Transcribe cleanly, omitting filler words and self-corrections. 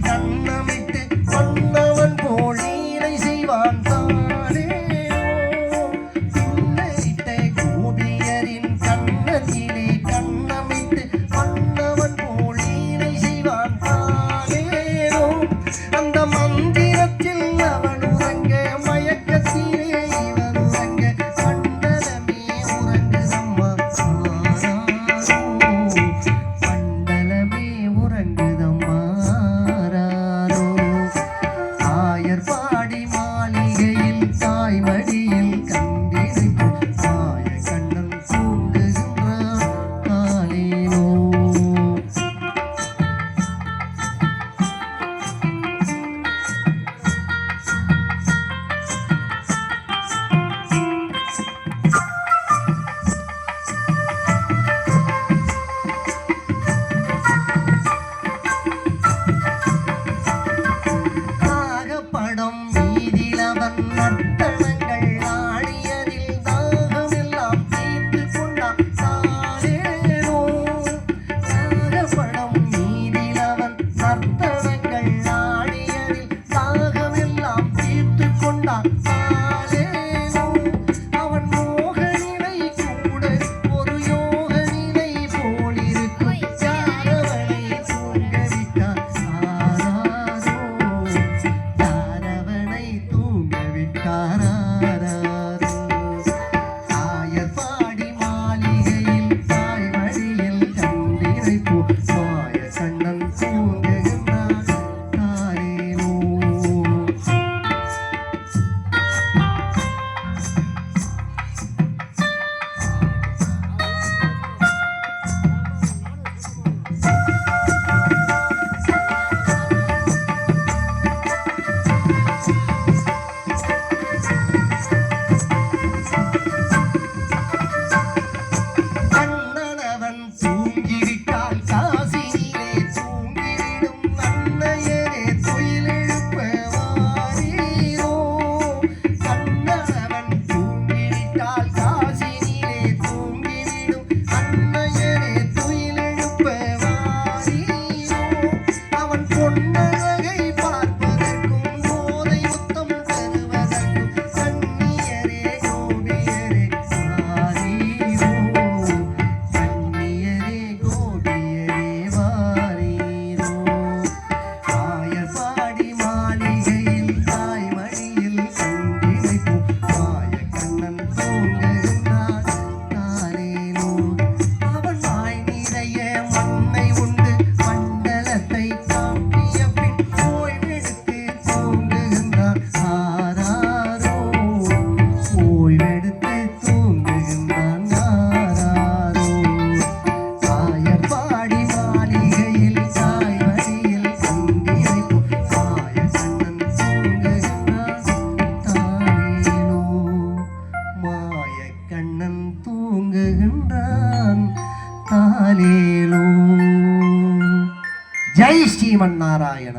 கண்ணமிட்டு மன்னவன் போல் நீரை செய்வான் தானே பின்னிட்ட கோபியரின் கண்ணத்திலே கண்ணமிட்டு மன்னவன் போல் நீரை செய்வான் தானே அந்த மந்திரத்தில் அவன் உறங்க மயக்கத்திலே இவன் உறங்க மண்டலமே உறங்குதம்மா மண்டலமே உறங்குதம்மா ஆயர் பாடி மாளிகையில் தாய்மடியில் கண்டிருக்கும் மாய கண்ணன் தூங்குகின்றான் காலையிலோ படம் மீதிலவன் நர்த்தனங்கள் ஆடியதில் தாகமெல்லாம் தீர்த்து கொண்டான் தானேனோ படம் மீதிலவன் நர்த்தனங்கள் ஆடியதில் தாகமெல்லாம் தீர்த்து கொண்டான் தானேனோ அவன் மோக நிலை கூட ஒரு யோக நிலை போலிருக்கும் யாரவனை தூங்க விட்டான் தூங்க விட்டாரோ ஆயர் பாடி மாளிகையில் தாய்மடியில் கண்டிரைப்போ மாய கண்ணன் தூங்குகின்றான் காலையிலோ கண்ணனவன் தூங்கிவிட்டால் காசினிலே தூங்கிவிடும் நன்னையரே துயிலெழுப்ப வாரீரோ கண்ணனவன் தூங்கிவிட்டால் காசினிலே தூங்கிவிடும் அன்னையரே துயிலெழுப்ப வாரீரோ அவன் பொன்னழகை பார்ப்பதற்கும் போதை முத்தம் தருவதற்கும் கண்ணியரே கோபியரே வாரீரோ கண்ணியரே கோபியரே வாரீரோ ஆயர் பாடி மாளிகையில் தாய்மடியில் கண்டிரைப்போ மாய கண்ணன் தூங்குகின்றான் காலையிலோ அவன் வாய் நிறைய மண்ணை உண்டு மண்டலத்தை தாண்டிய பின் ஓய்வெடுத்து தூங்குகின்றான் ஆராரோ ஓய்வெடுத்து தூங்குகின்றான் ஆராரோ ஆயர் பாடி மாளிகையில் தாய்மடியில் கண்டிரைப்போ மாய கண்ணன் தூங்குகின்றான் தானேனோ மாய கண்ணன் தூங்குகின்றான் தாலேலோ ஜெய் ஸ்ரீமன் நாராயண